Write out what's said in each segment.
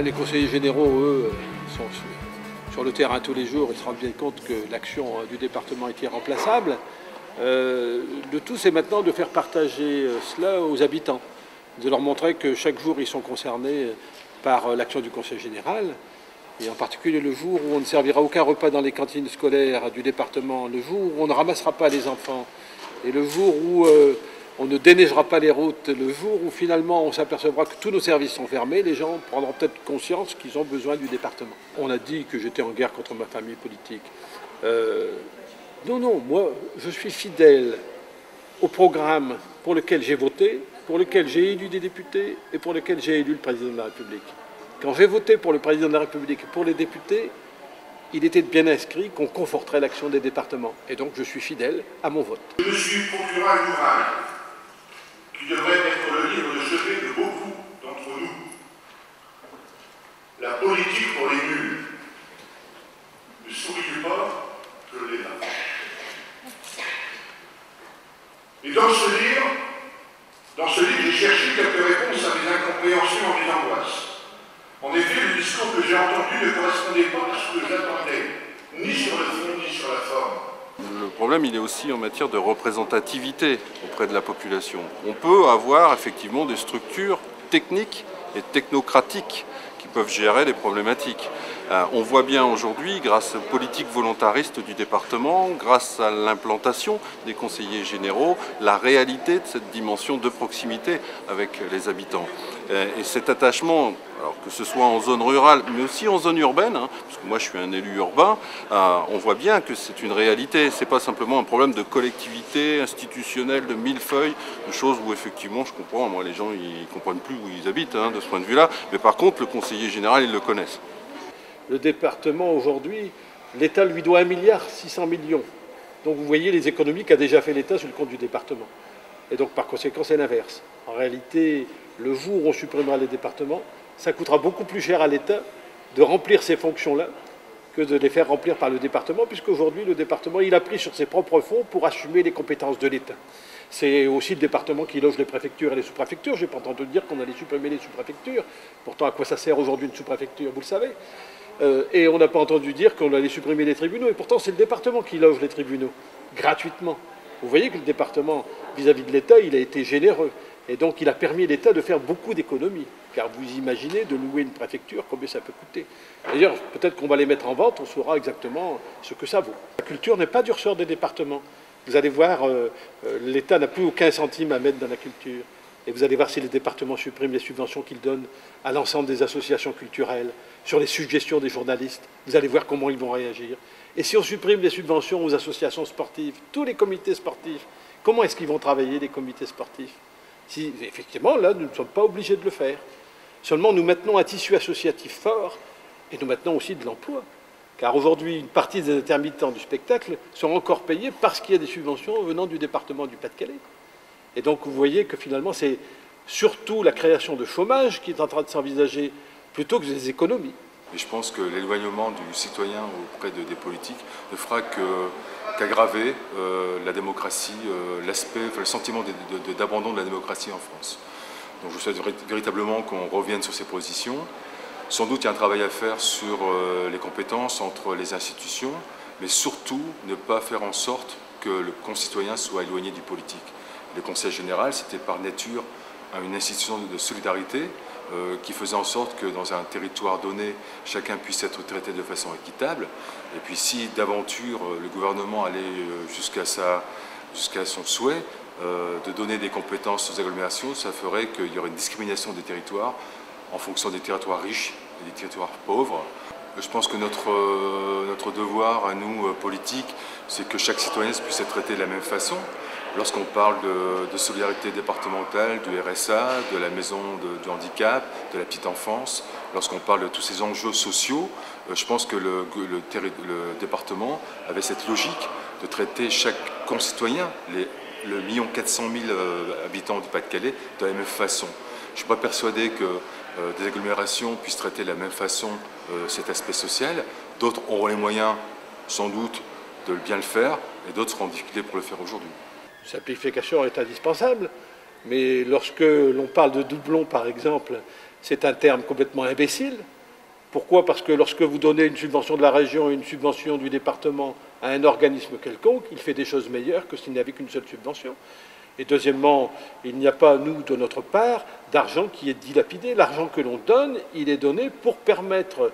Les conseillers généraux, eux, sont sur le terrain tous les jours. Ils se rendent bien compte que l'action du département est irremplaçable. Le tout, c'est maintenant de faire partager cela aux habitants, de leur montrer que chaque jour, ils sont concernés par l'action du conseil général, et en particulier le jour où on ne servira aucun repas dans les cantines scolaires du département, le jour où on ne ramassera pas les enfants, et le jour où on ne déneigera pas les routes, le jour où finalement on s'apercevra que tous nos services sont fermés, les gens prendront peut-être conscience qu'ils ont besoin du département. On a dit que j'étais en guerre contre ma famille politique. Non, moi, je suis fidèle au programme pour lequel j'ai voté, pour lequel j'ai élu des députés et pour lequel j'ai élu le président de la République. Quand j'ai voté pour le président de la République et pour les députés, il était bien inscrit qu'on conforterait l'action des départements. Et donc je suis fidèle à mon vote. Je me suis procuré un ouvrage qui devrait être le livre de chevet de beaucoup d'entre nous. La politique pour les nuls. Ne souriez pas, je l'ai là. Et dans ce livre, j'ai cherché quelques réponses à mes incompréhensions et mes angoisses. En effet, le discours que j'ai entendu ne correspondait pas à ce que j'attendais, ni sur le fond, ni sur la forme. Le problème, il est aussi en matière de représentativité auprès de la population. On peut avoir effectivement des structures techniques et technocratiques qui peuvent gérer les problématiques. On voit bien aujourd'hui, grâce aux politiques volontaristes du département, grâce à l'implantation des conseillers généraux, la réalité de cette dimension de proximité avec les habitants. Et cet attachement, alors que ce soit en zone rurale, mais aussi en zone urbaine, parce que moi je suis un élu urbain, on voit bien que c'est une réalité. C'est pas simplement un problème de collectivité institutionnelle, de millefeuille, de choses où effectivement je comprends, moi les gens ils comprennent plus où ils habitent de ce point de vue-là, mais par contre le conseiller général ils le connaissent. Le département aujourd'hui, l'État lui doit 1,6 milliard. Donc vous voyez les économies qu'a déjà fait l'État sur le compte du département. Et donc par conséquent c'est l'inverse. En réalité, le jour où on supprimera les départements, ça coûtera beaucoup plus cher à l'État de remplir ces fonctions-là que de les faire remplir par le département, puisqu'aujourd'hui le département il a pris sur ses propres fonds pour assumer les compétences de l'État. C'est aussi le département qui loge les préfectures et les sous-préfectures. Je n'ai pas entendu dire qu'on allait supprimer les sous-préfectures. Pourtant, à quoi ça sert aujourd'hui une sous-préfecture, vous le savez. Et on n'a pas entendu dire qu'on allait supprimer les tribunaux. Et pourtant, c'est le département qui loge les tribunaux, gratuitement. Vous voyez que le département, vis-à-vis de l'État, il a été généreux. Et donc, il a permis à l'État de faire beaucoup d'économies. Car vous imaginez de louer une préfecture, combien ça peut coûter. D'ailleurs, peut-être qu'on va les mettre en vente, on saura exactement ce que ça vaut. La culture n'est pas du ressort des départements. Vous allez voir, l'État n'a plus aucun centime à mettre dans la culture. Et vous allez voir si les départements suppriment les subventions qu'ils donnent à l'ensemble des associations culturelles, sur les suggestions des journalistes, vous allez voir comment ils vont réagir. Et si on supprime les subventions aux associations sportives, tous les comités sportifs, comment est-ce qu'ils vont travailler, les comités sportifs? Si, effectivement, là, nous ne sommes pas obligés de le faire. Seulement, nous maintenons un tissu associatif fort et nous maintenons aussi de l'emploi. Car aujourd'hui, une partie des intermittents du spectacle sont encore payés parce qu'il y a des subventions venant du département du Pas-de-Calais. Et donc, vous voyez que finalement, c'est surtout la création de chômage qui est en train de s'envisager plutôt que des économies. Et je pense que l'éloignement du citoyen auprès des politiques ne fera qu'aggraver la démocratie, le sentiment d'abandon de la démocratie en France. Donc je souhaite véritablement qu'on revienne sur ces positions. Sans doute il y a un travail à faire sur les compétences entre les institutions, mais surtout ne pas faire en sorte que le concitoyen soit éloigné du politique. Le Conseil général, c'était par nature une institution de solidarité qui faisait en sorte que dans un territoire donné, chacun puisse être traité de façon équitable. Et puis si d'aventure le gouvernement allait jusqu'à son souhait de donner des compétences aux agglomérations, ça ferait qu'il y aurait une discrimination des territoires en fonction des territoires riches et des territoires pauvres. Je pense que notre devoir à nous, politiques, c'est que chaque citoyen puisse être traité de la même façon. Lorsqu'on parle de solidarité départementale, du RSA, de la maison du handicap, de la petite enfance, lorsqu'on parle de tous ces enjeux sociaux, je pense que le département avait cette logique de traiter chaque concitoyen, le 1,4 million habitants du Pas-de-Calais, de la même façon. Je ne suis pas persuadé que des agglomérations puissent traiter de la même façon cet aspect social. D'autres auront les moyens, sans doute, de bien le faire, et d'autres seront en difficulté pour le faire aujourd'hui. La simplification est indispensable, mais lorsque l'on parle de doublons, par exemple, c'est un terme complètement imbécile. Pourquoi? Parce que lorsque vous donnez une subvention de la région et une subvention du département à un organisme quelconque, il fait des choses meilleures que s'il n'y avait qu'une seule subvention. Et deuxièmement, il n'y a pas, nous, de notre part, d'argent qui est dilapidé. L'argent que l'on donne, il est donné pour permettre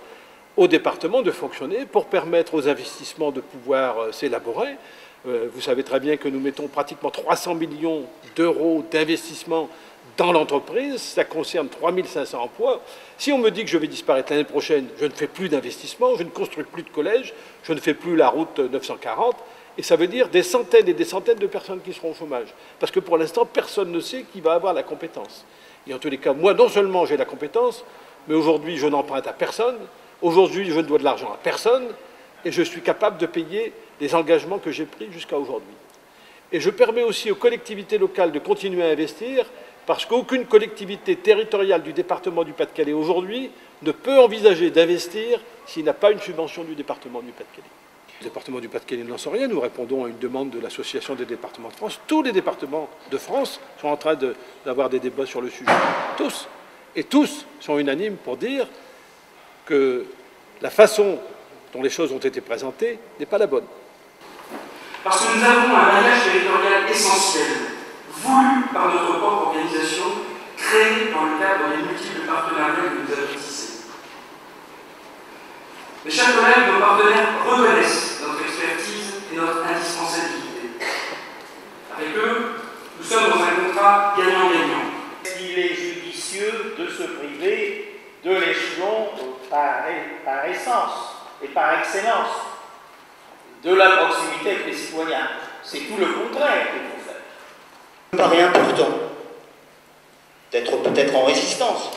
au département de fonctionner, pour permettre aux investissements de pouvoir s'élaborer. Vous savez très bien que nous mettons pratiquement 300 millions d'euros d'investissement dans l'entreprise. Ça concerne 3500 emplois. Si on me dit que je vais disparaître l'année prochaine, je ne fais plus d'investissement, je ne construis plus de collège, je ne fais plus la route 940, et ça veut dire des centaines et des centaines de personnes qui seront au chômage. Parce que pour l'instant, personne ne sait qui va avoir la compétence. Et en tous les cas, moi, non seulement j'ai la compétence, mais aujourd'hui, je n'emprunte à personne. Aujourd'hui, je ne dois de l'argent à personne. Et je suis capable de payer les engagements que j'ai pris jusqu'à aujourd'hui. Et je permets aussi aux collectivités locales de continuer à investir, parce qu'aucune collectivité territoriale du département du Pas-de-Calais aujourd'hui ne peut envisager d'investir s'il n'a pas une subvention du département du Pas-de-Calais. Le département du Pas-de-Calais n'en sait rien. Nous répondons à une demande de l'Association des départements de France. Tous les départements de France sont en train d'avoir des débats sur le sujet. Tous. Et tous sont unanimes pour dire que la façon dont les choses ont été présentées n'est pas la bonne. Parce que nous avons un maillage territorial essentiel, voulu par notre propre organisation, créé dans le cadre des multiples partenariats que nous avons tissés. Mes chers collègues, nos partenaires reconnaissent notre expertise et notre indispensabilité. Avec eux, nous sommes dans un contrat gagnant-gagnant. Il est judicieux de se priver de l'échelon par essence et par excellence de la proximité avec les citoyens. C'est tout le contraire qu'il faut faire. Il me paraît important d'être peut-être en résistance.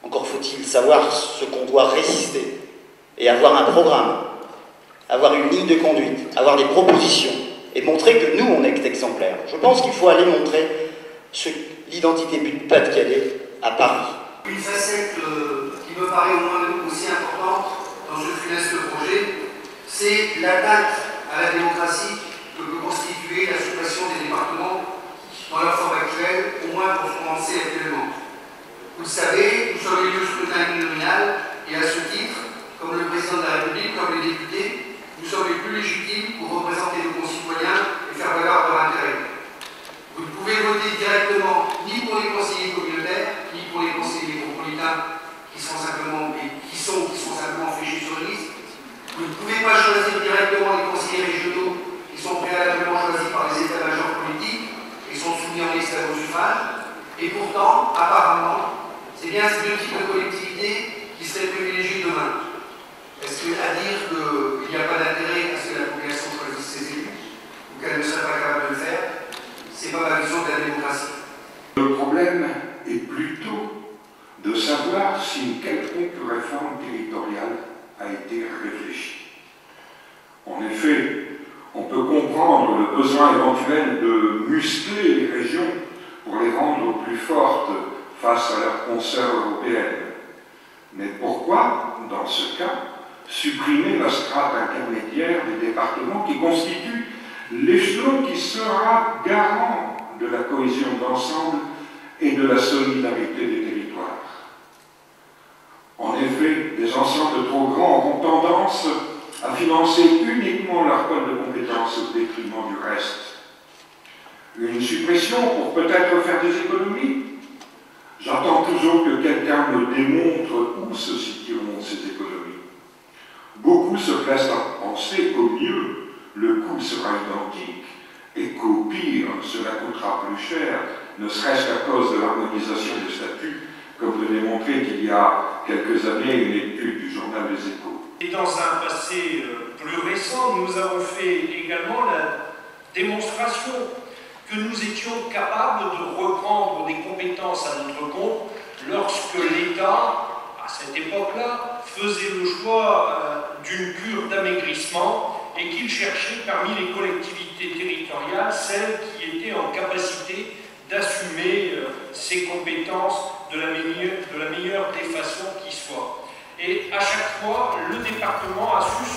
Encore faut-il savoir ce qu'on doit résister et avoir un programme, avoir une ligne de conduite, avoir des propositions et montrer que nous, on est exemplaires. Je pense qu'il faut aller montrer l'identité du Pas-de-Calais à Paris. Une facette qui me paraît au moins aussi importante dans ce funeste projet, c'est l'atteinte à la démocratie que peut constituer la suppression des départements dans leur forme actuelle, au moins pour ce qu'on en sait actuellement. Vous le savez, nous sommes élus au scrutin uninominal et à ce titre, comme le président de la République, comme les députés, nous sommes les plus légitimes pour représenter nos concitoyens et faire valoir leur intérêt. Vous ne pouvez voter directement ni pour les conseillers communautaires, ni pour les conseillers métropolitains qui sont simplement fléchis sur une liste. Vous ne pouvez pas choisir directement les conseillers régionaux qui sont préalablement choisis par les états-majors politiques et sont soumis en liste à vos suffrages. Et pourtant, apparemment, c'est bien ces deux types de collectivités qui seraient privilégiées demain. Est-ce qu'à dire qu'il n'y a pas d'intérêt à ce que la population choisisse ses élus, ou qu'elle ne serait pas capable de le faire, c'est pas ma vision de la démocratie. Le problème est plutôt de savoir si une quelconque réforme territoriale a été réfléchie. En effet, on peut comprendre le besoin éventuel de muscler les régions pour les rendre plus fortes face à leurs consoeurs européennes. Mais pourquoi, dans ce cas, supprimer la strate intermédiaire des départements qui constitue l'échelon qui sera garant de la cohésion d'ensemble et de la solidarité des territoires? En effet, des ensembles trop grands auront tendance à financer uniquement leur pôle de compétences au détriment du reste. Une suppression pour peut-être faire des économies? J'entends toujours que quelqu'un me démontre où se situeront ces économies. Beaucoup se plaisent à penser qu'au mieux, le coût sera identique et qu'au pire, cela coûtera plus cher, ne serait-ce qu'à cause de l'harmonisation des statuts, comme le démontrait il y a quelques années une étude du journal Les Échos. Et dans un passé plus récent, nous avons fait également la démonstration que nous étions capables de reprendre des compétences à notre compte lorsque l'État, à cette époque-là, faisait le choix d'une cure d'amaigrissement et qu'il cherchait parmi les collectivités territoriales celles qui étaient en capacité d'assumer ces compétences de la meilleure des façons qui soit. Et à chaque fois, le département a su